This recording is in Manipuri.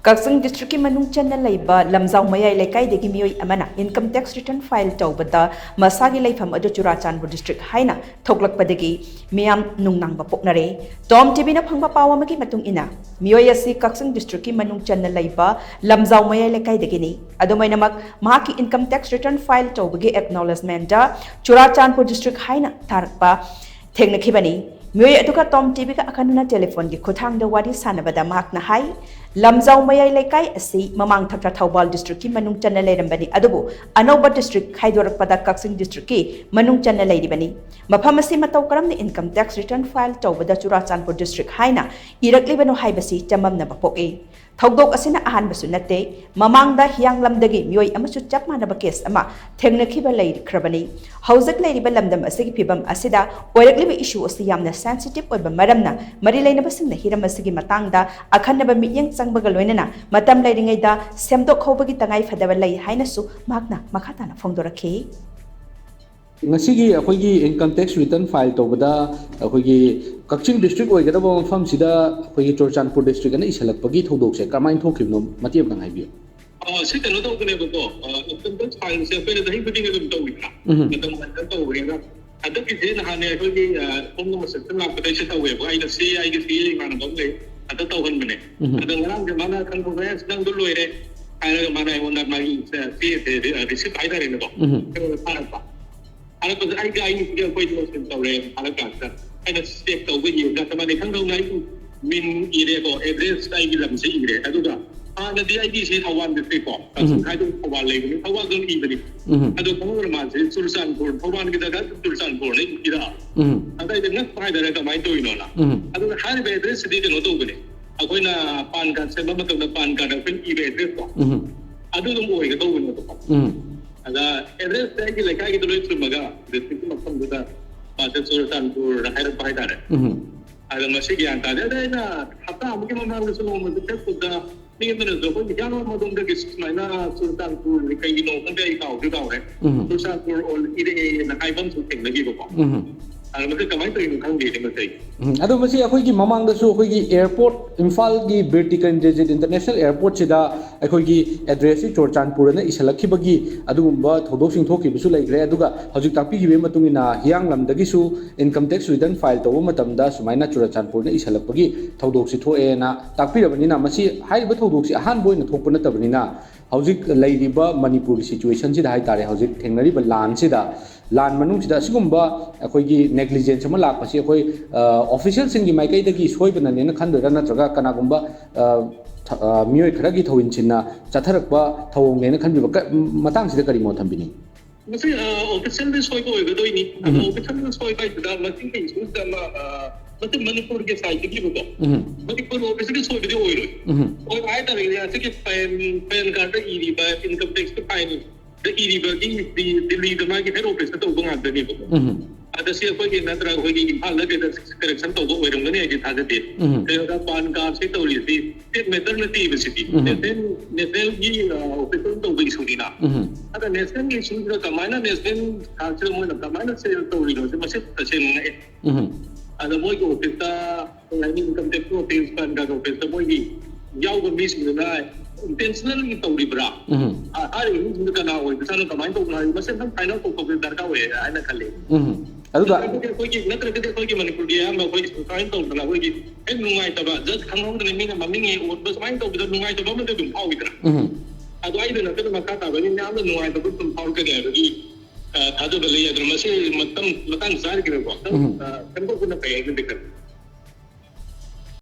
Kaksing district ki manung chana laiba lamzau mayai laikai degi mioi amana income tax return file tawbada masagi laifam adu Churachandpur district haina thoklakpadagi miyam nungnang bapoknare tom tv na phangba pawa magi matung ina mioi asi Kaksing district ki manung chana laiba lamzau mayai laikai degi ni adumainamak mahaki income tax return file tawbagi acknowledgement da Churachandpur district haina tharakpa thengnakhibani mioi aduka tom tv ka akanuna telephone gi khuthang da wari sanabada mahakna hai lamzau mayai laikai asi mamang thakra Thoubal district ki manung chana leirambani adubu anoba district khaidorakpada Kaksing district ki manung chana leiribani mafam asi matau karamni income tax return file tawbada Churachandpur district haina iraklibano haibasi chamamna bapoke thogdok asina ahan basu nate mamangda hiang lamdagi mioi amasu chap manaba case ama thengnakiba leirkrabani haujak leiriba lamdam asigi phibam asida oirakliba issue asi yamna sensitive oiba maramna mari leinaba singna hiram asigi matangda akhanaba miyeng changbaga loinana matam leiringaida semdok khobagi tangai fadaba lei hainasu makna makhatana phongdorakhi ngasigi akhoi income tax return file tawbada akhoi Kaksing district oigadaba mafam sida akhoi Churachandpur district ana isalakpagi thodok se kamain thokibno matiam nang haibi si kano to kene bako income tax file se pele dahi buding agam tawita matam matam tawrega ada ki je nahane akhoi pomno masakta na padai se tawe ba ina si ai ki si mana bomle ada tawhan mene ada ngarang de mana kan ko res dang dulu ere ana mana ai wona magi si receipt ai dare ne ba ana ko ai ga ai ni ko ko no sen tawre ana ka ta ana step to wi ga ta mane khang dong nai min ire ko address ai gi lam se ire adu ga ana di ai di se Thawan district ko khai dong Thawan le ni Thawan dong i bani adu ko ma ma se Churachandpur Thawan gi da ga Churachandpur ne gi da ada de na pai da ka mai to ino la adu ha ni be address di de no to bani akoi na pan card se ma ma to na pan card pen i be address ko adu dong oi ga to bani to ada address tag ki lekai ki dulu itu maga district makam kita pada Churachandpur daerah Pahidar ada masih yang tadi ada na hatta mungkin memang semua mesti sudah ni mana tu pun jangan mau dong dek mana Churachandpur lekai ki no kan dia ikau juga orang Churachandpur all ide na kai bom suting lagi bapak ada mesti kamai tu ini kan dia mesti adu masi akhoi ki mamang da su akhoi ki airport Imphal gi Bertikan Jejit International Airport sida akhoi ki address si Churachandpur na isalakibagi adugumba thodok sing thoki bisu leigre aduga hojik takpi gi matungina hiang lamdagi su income tax return file tawu matamda sumaina Churachandpur na isalakbagi thodok si thoe na takpi rabani na masi haiba thodok si ahan boina thokpa natabani na hojik leiriba Manipur situation sida hai tare hojik thengnari ba lan sida lan manung sida sigumba akhoi gi negligence ma lak pasi akhoi official singi maikai dagi soibana ne na khandora natraga kana gumba mioi kharagi thawin chinna chatharakba thawong ne na khanbiba matang sida kari mo thambini mesti official de soi ko ega doi ni official de soi kai da mesti ke isu da mesti Manipur ke side ki buka Manipur official de soi de oi oi ai da ne ase ke pen card iri ba income tax ke file the iri ba ki Delhi da ma ki head office to bunga da ni buka ada si ko ki nadra ko ki Imphal la de correction to go oi rong ne ji tha de te da pan card se to li si te maternity university ne te gi official to bi su ni na ada national ki su da kamana national culture mo na kamana se to li no se ma se ta se ne ada mo ko office ta ni income tax office pan card office mo gi yau ko mi su na intentionally to li bra ari ni ka na oi sa no kamai to na ma se na final to ko dar ka we ai na khale aduga ko ki na tra ke ko ki Manipur dia ma ko ki kain to na ko ki en nungai ta ba just khang hong de mi na maming e o bas mai to bi nungai to ba ma de dum pau itra adu ai de na ke ma ka ta ba ni na nungai to dum pau ke de ri ta do le ya de ma se matam matang sar ke ko kan ko na pe ke de